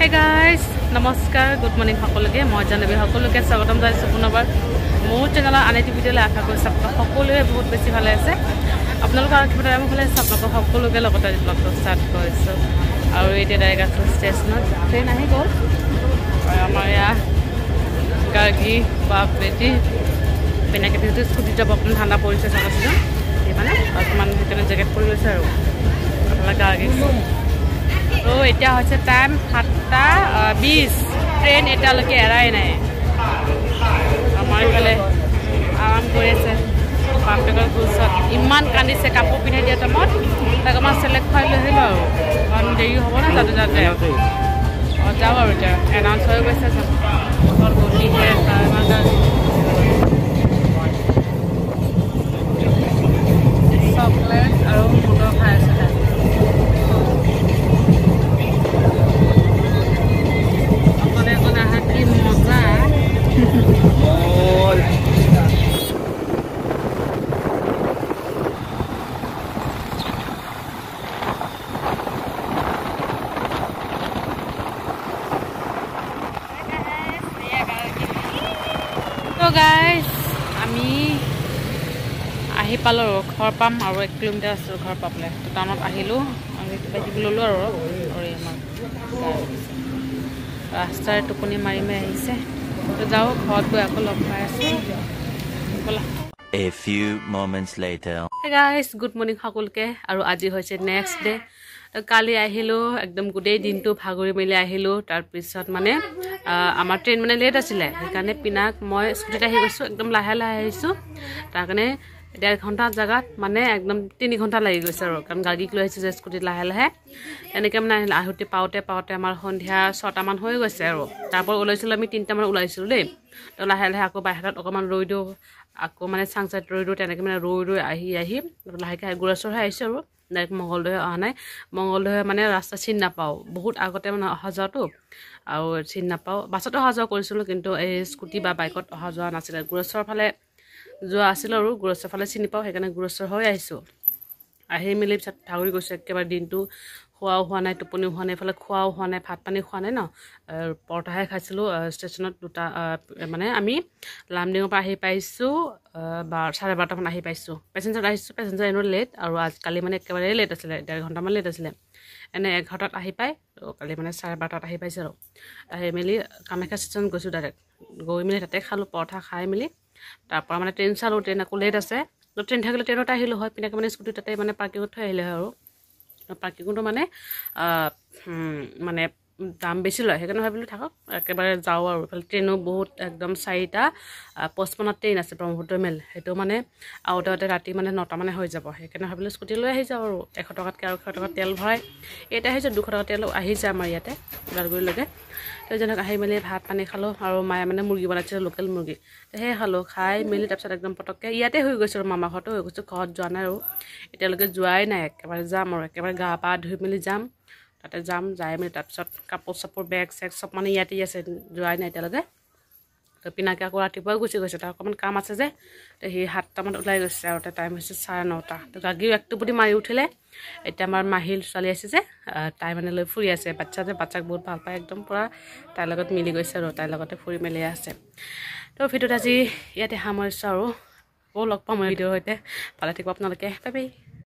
Hey guys, namaskar, good morning সকলোকে মই জানবি সকলোকে স্বাগতম জনাইছো পুনৰবাৰ মোৰ চেনেলৰ আনেটি ভিডিঅ'লৈ আশা কৰিছো সকলোৱে বহুত বেছি ভালে আছে আপোনালোকৰ কিবা টাইম হ'লে আপোনালোক সকলোকে লগতে ব্লগটো ষ্টাৰ্ট কৰিছো আৰু এতিয়া ডাইৰেক্ট আছো ষ্টেচনত ট্ৰেইন আহি গ'ল আৰু আমাৰ ইয়া গাড়ী বাপ বেটি পেনাকে দিতে স্কুটি যাব অকণ ঠাণ্ডা পৰিছে চাবচোন এই মানে অকমান ভিতৰে জেকেট পৰি লৈছে আৰু আপোনালোক গাড়ী তো এতিয়া হৈছে টাইম 7:20 ট্ৰেইন এটালৈকে এৰাই নাই আমাৰ ইফালে আৰাম কৰি আছে বাপেকৰ ওচৰত ইমান কান্দিছে কাপোৰ পিন্ধাই দিয়া টাইমত তাক আমাৰ চেলেক্ট খুৱাই লৈ আহিলোঁ আৰু কাৰণ দেৰি হ'ব না যাতে যাওঁ আৰু এতিয়া এনাউন্স হৈ গৈছে গলিহে চকলেট আৰু মুদৰ খাই আছে guys আমি আহি পালো ঘৰ পাম আৰু 1 কিলোমিটাৰ আছে ঘৰ পাবলে টাউনত আহিলো আৰু কিবা ললো আৰু আমাৰ ৰাস্তাৰ টোপনি মাৰি আহিছে তো যাও ঘৰত গৈ আকৌ লগ পাই আছো বলা A few moments later. Hey guys, good morning সকলোকে আৰু আজি হৈছে নেক্সট ডে কালি আহিলো একদম গোটেই দিনটো ভাগৰি মেলি আহিলো তাৰ পিছত মানে আমাৰ ট্ৰেইন মানে লেট আছিলে সেইকাৰণে পিনাক মই স্কুটিত আহি গৈছো একদম লাহে লাহে আহিছো তাৰ কাৰণে 1.5 ঘণ্টা জাগাত মানে একদম 3 ঘণ্টা লাগি গৈছে আৰু কাৰণ গাড়ী লৈ আহিছে যে স্কুটিত লাহে লাহে এনেকৈ মানে আহুতি পাওঁতে আমাৰ সন্ধিয়া 6টা মান হৈ গৈছে আৰু তাৰপৰ ওলাইছিলো আমি 3টা মান ওলাইছিলো দেই তো লাহে লাহে আকৌ বাহিৰত অকমান ৰৈ দিও আকৌ মানে চাংচাইট ৰৈ তেনেকৈ মানে ৰৈ আহি লাহেকৈ গুৰেশ্বৰহে আহিছো আৰু ডাইৰেক্ট মংগলদৈ অহা নাই মংগলদৈ মানে ৰাস্তা চিন নাপাওঁ বহুত আগতে মানে অহা যোৱাটো আৰু চিন নাপাওঁ বাছত অহা যোৱা কৰিছিলোঁ কিন্তু এই স্কুটি বা বাইকত অহা যোৱা নাছিলে গুৰেশ্বৰৰ ফালে যোৱা আছিল আৰু গুৰেশ্বৰৰ ফালে চিনি পাওঁ সেইকাৰণে গুৰেশ্বৰ হৈ আহিছোঁ আহি মেলি পিছত ভাগৰি গৈছোঁ একেবাৰে দিনটো খোৱাও হোৱা নাই টোপনিও হোৱা নাই এইফালে খোৱাও হোৱা নাই ভাত পানী খোৱা নাই ন পৰঠাহে খাইছিলোঁ ষ্টেচনত দুটা মানে আমি লামডিঙৰ পৰা আহি পাইছোঁ 12:30 মান আহি পাইছোঁ পেচেঞ্জাৰ আহিছোঁ পেচেঞ্জাৰ এনেও লেট আৰু আজিকালি মানে একেবাৰে লেট আছিলে 1.5 ঘণ্টামান লেট আছিলে এনে 11টাত আহি পায় তো কালি মানে 12:30 আহি পাইছে আৰু আহি মেলি কামাখ্যা ষ্টেচন গৈছোঁ ডাইৰেক্ট গৈ মেলি তাতে খালোঁ পৰঠা খাই মেলি তাৰপৰা মানে ট্ৰেইন চালোঁ ট্ৰেইন আকৌ লেট আছে তো ট্ৰেইন থাকিলে ট্ৰেইনত আহিলোঁ হয় পিনাকে মানে স্কুটি তাতে মানে পাৰ্কিঙত থৈ আহিলে হয় আৰু পাৰ্কিঙটো মানে দাম বেছি লয় সেইকাৰণে ভাবিলোঁ থাকক একেবাৰে যাওঁ আৰু এইফালে ট্ৰেইনো বহুত একদম 4:55 ট্ৰেইন আছে ব্ৰহ্মপুত্ৰ মেল সেইটো মানে আউটতে ৰাতি মানে 9টা মানে হৈ যাব সেইকাৰণে ভাবিলোঁ স্কুটি লৈ আহি যাওঁ আৰু 100 টকাতকৈ আৰু 100 টকা তেল ভৰাই এতিয়া আহিছোঁ 200 টকা তেল আহি যায় আমাৰ ইয়াতে ওদালগুৰিলৈকে তো যেনেকৈ আহি মেলি ভাত পানী খালোঁ আৰু মায়ে মানে মুৰ্গী বনাইছিলে লোকেল মুৰ্গী তো সেই খালোঁ খাই মেলি তাৰপিছত একদম পটককৈ ইয়াতে হৈ গৈছোঁ আৰু মামা ঘৰতো হৈ গৈছোঁ ঘৰত যোৱা নাই আৰু এতিয়ালৈকে যোৱাই নাই একেবাৰে যাম আৰু একেবাৰে গা পা ধুই মেলি যাম তাতে যাই মেলি তাৰপিছত কাপোৰ চাপোৰ বেগ চেগ চব মানে ইয়াতে আছে যোৱাই নাই এতিয়ালৈকে তো পিনাকে আকৌ ৰাতিপুৱাই গুচি গৈছে তাৰ অকণমান কাম আছে যে তো সি 7টামান ওলাই গৈছে আৰু টাইম হৈছে 9:30 তো গাগীও একটোপুটি মাৰি উঠিলে এতিয়া আমাৰ মাহিল ছোৱালী আছে যে তাই মানে লৈ ফুৰি আছে বাচ্চাক বহুত ভাল পায় একদম পূৰা তাইৰ লগত মিলি গৈছে আৰু তাইৰ লগতে ফুৰি মেলি আছে তো ভিডিঅ'ত আজি ইয়াতে সামৰিছোঁ আৰু আকৌ লগ পাম ভিডিঅ'ৰ সৈতে ভালে থাকিব আপোনালোকে বাই বাই